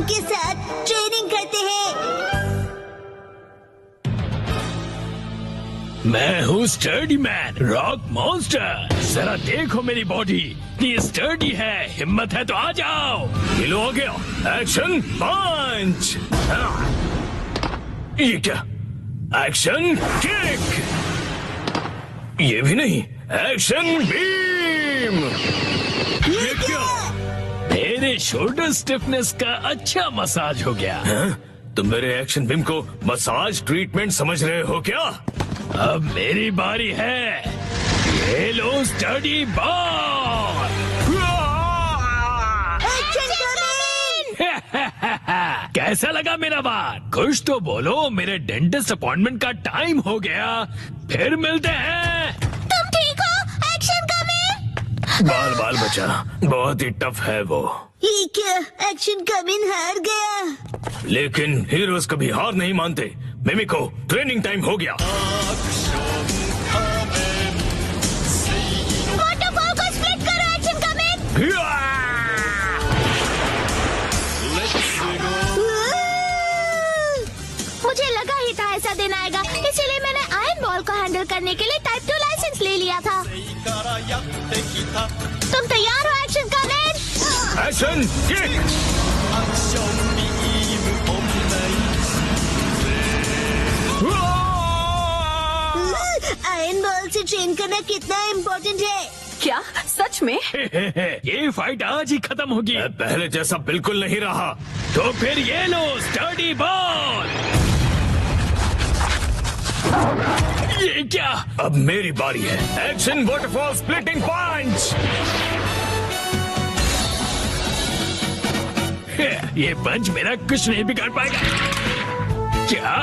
Mom के साथ training करते हैं। मैं हूँ स्टर्डी मैन, रॉक मॉन्स्टर। जरा देखो मेरी बॉडी, ये स्टर्डी है। हिम्मत है तो आ जाओ। ये लो, आ गया। एक्शन पंच। ये क्या? Action kick. ये भी नहीं। Action beam. ये क्या? मेरे शोल्डर स्टिफनेस का अच्छा मसाज हो गया। तुम मेरे एक्शन बीम को मसाज ट्रीटमेंट समझ रहे हो क्या? अब मेरी बारी है। ये लो स्टडी बॉल। कैसा लगा मेरा बात? कुछ तो बोलो। मेरे डेंटिस्ट अपॉइंटमेंट का टाइम हो गया। फिर मिलते हैं। तुम ठीक हो? Action coming. बाल बाल बचा, बहुत ही टफ है वो। ये क्या? एक्शन कमिंग हार गया। लेकिन हीरोज कभी हार नहीं मानते। मिमिको, ट्रेनिंग टाइम हो गया। वाटरफॉल को स्प्लिट करो। Action coming. मुझे लगा ही था ऐसा दिन आएगा, इसीलिए मैंने आयरन बॉल को हैंडल करने के लिए टाइप 2 लाइसेंस ले लिया था। तुम तैयार हो? Action coming. Action kick. Iron ball से ट्रेन करना कितना इम्पोर्टेंट है। क्या सच में? ये फाइट आज ही खत्म होगी। पहले जैसा बिल्कुल नहीं रहा। तो फिर ये लो स्टडी बॉल। ये क्या? अब मेरी बारी है। एक्शन वाटरफॉल स्प्लिटिंग पंच। ये पंच मेरा कुछ नहीं बिगाड़ पाएगा। क्या?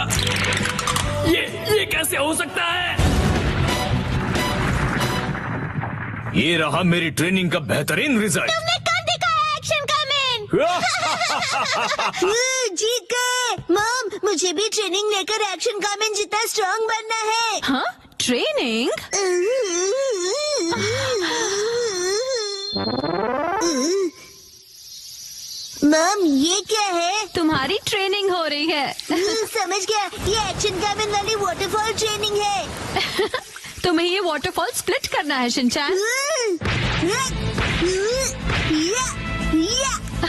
ये कैसे हो सकता है? ये रहा मेरी ट्रेनिंग का बेहतरीन रिजल्ट। तुमने कब दिखाया एक्शन कमिंग? जीत गए। मॉम, मुझे भी ट्रेनिंग लेकर एक्शन कमिंग जितना स्ट्रांग बनना है। हाँ, ट्रेनिंग? मॉम, ये क्या है? तुम्हारी ट्रेनिंग हो रही है। समझ गया, ये एक्शन कमिंग वाली वाटरफॉल ट्रेनिंग है। तुम्हें ये वाटरफॉल स्प्लिट करना है शिनचैन।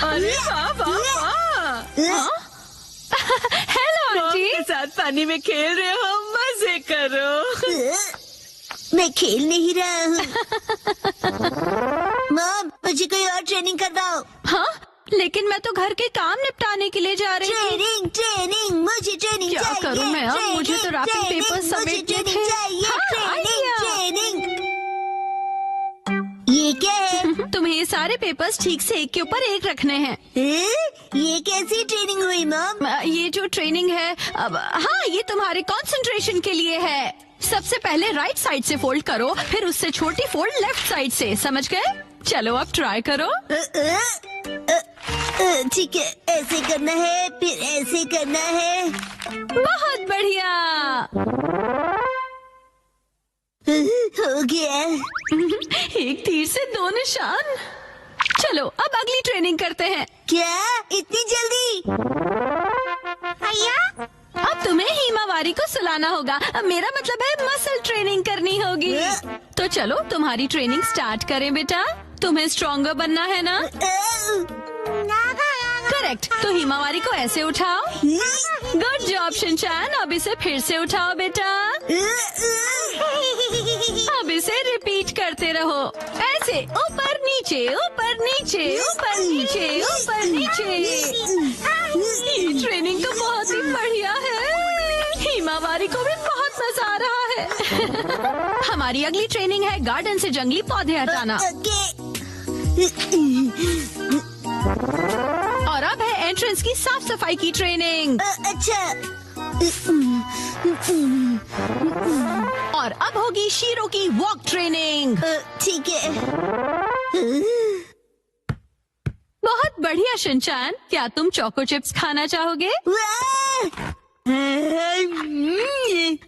अरे वाह वाह वाह। Hello aunty. के साथ पानी में खेल रहे हो, मजे करो। मैं खेल नहीं रहा हूँ। मॉम, मुझे कोई और ट्रेनिंग करवाओ। हाँ, लेकिन मैं तो घर के काम निपटाने के लिए जा रही थी। ट्रेनिंग, मुझे ट्रेनिंग क्या चाहिए। करूँ मैं अब? मुझे तो रैपिंग पेपर समेटने थे। हाँ, ट्रेनिंग। ये क्या है? तुम्हें ये सारे पेपर्स ठीक से एक के ऊपर एक रखने हैं। ये कैसी ट्रेनिंग हुई मॉम? ये जो ट्रेनिंग है, अब हाँ, ये तुम्हारे कंसंट्रेशन के लिए है। सबसे पहले राइट साइड से फोल्ड करो, फिर उससे छोटी फोल्ड लेफ्ट साइड से। समझ गए? चलो अब ट्राई करो। ठीक है, ऐसे करना है, फिर ऐसे करना है। बहुत बढ़िया। हो गया। एक तीर से 2 निशान। चलो अब अगली ट्रेनिंग करते हैं। क्या इतनी जल्दी? भैया, अब तुम्हें हिमावारी को सुलाना होगा। अब मेरा मतलब है मसल ट्रेनिंग करनी होगी। तो चलो तुम्हारी ट्रेनिंग स्टार्ट करें बेटा। तुम्हें स्ट्रॉन्गर बनना है ना? करेक्ट। तो हिमावारी को ऐसे उठाओ। Good job Shinchan. अब इसे फिर से उठाओ बेटा। अब इसे रिपीट करते रहो। ऐसे ऊपर नीचे ऊपर नीचे ऊपर नीचे ऊपर नीचे। ये ट्रेनिंग तो बहुत ही बढ़िया है। हिमावारी को भी बहुत मजा आ रहा है। हमारी अगली ट्रेनिंग है गार्डन से जंगली पौधे हटाना। और अब है एंट्रेंस की साफ सफाई की ट्रेनिंग। अच्छा। और अब होगी शीरो की वॉक ट्रेनिंग। ठीक है। बहुत बढ़िया शिनचैन। क्या तुम चोको चिप्स खाना चाहोगे?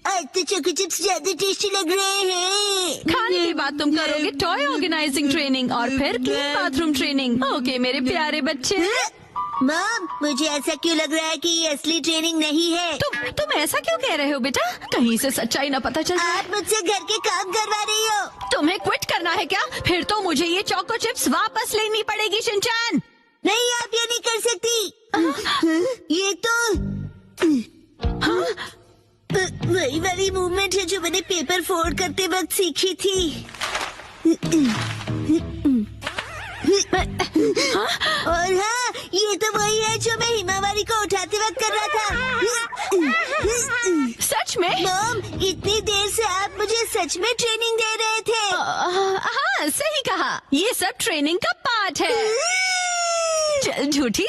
आज तो चोको चिप्स ज्यादा टेस्टी लग रहे हैं। खाने के बाद तुम करोगे टॉय ऑर्गेनाइजिंग ट्रेनिंग और फिर क्लीन बाथरूम ट्रेनिंग। ओके मेरे प्यारे बच्चे। मॉम, मुझे ऐसा क्यों लग रहा है कि ये असली ट्रेनिंग नहीं है? तुम ऐसा क्यों कह रहे हो बेटा? कहीं से सच्चाई ना पता चल जाए। आप मुझसे घर के काम करवा रही हो। तुम्हें क्विट करना है क्या? फिर तो मुझे ये चोको चिप्स वापस लेनी पड़ेगी शिनचैन। नहीं, आप ये नहीं कर सकती। ये तो वही वाली मूवमेंट है जो मैंने पेपर फोल्ड करते वक्त सीखी थी। और हाँ, ये तो वही है जो मैं हिमावारी को उठाते वक्त कर रहा था। सच में? मॉम, इतनी देर से आप मुझे सच में ट्रेनिंग दे रहे थे। हाँ, सही कहा। ये सब ट्रेनिंग का पार्ट है। चल झूठी।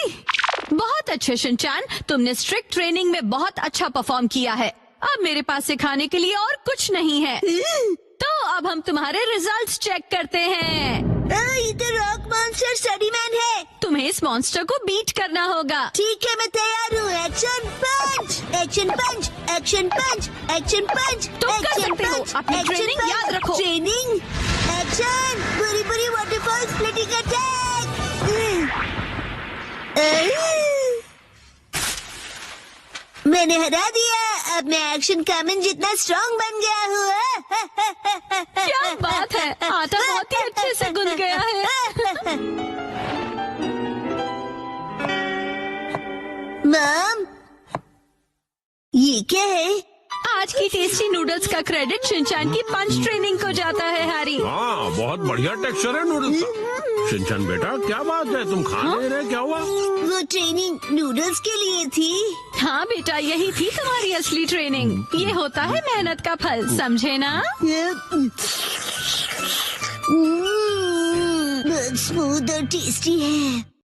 बहुत अच्छे शिनचैन, तुमने स्ट्रिक्ट ट्रेनिंग में बहुत अच्छा परफॉर्म किया है। अब मेरे पास सिखाने के लिए और कुछ नहीं है। तो अब हम तुम्हारे रिजल्ट्स चेक करते हैं। ये तो रॉक मॉन्स्टर स्टडी मैन है। तुम्हें इस मॉन्स्टर को बीट करना होगा। ठीक है, मैं तैयार हूँ। एक्शन पंच, एक्शन पंच, एक्शन पंच, एक्शन पंच। तुम कर सकते हो। अपनी ट्रेनिंग याद रखो। ट्रेनिंग, एक्शन, पूरी पूरी वाटरफॉल स्प्लिटिंग अटैक। मैंने हरा दिया। अब मैं एक्शन कामन जितना स्ट्रांग बन गया हूँ। क्या बात है, आटा बहुत ही अच्छे से गुंद गया है। मॉम, ये क्या है? आज की टेस्टी नूडल्स का क्रेडिट शिनचैन की पंच ट्रेनिंग को जाता है हैरी। हाँ, बहुत बढ़िया टेक्सचर है नूडल्स का। शिनचैन बेटा, क्या बात है, तुम खा नहीं रहे, क्या हुआ? वो ट्रेनिंग नूडल्स के लिए थी। हाँ बेटा, यही थी तुम्हारी असली ट्रेनिंग। ये होता है मेहनत का फल, समझे ना? बहुत स्मूथ और टेस्टी है।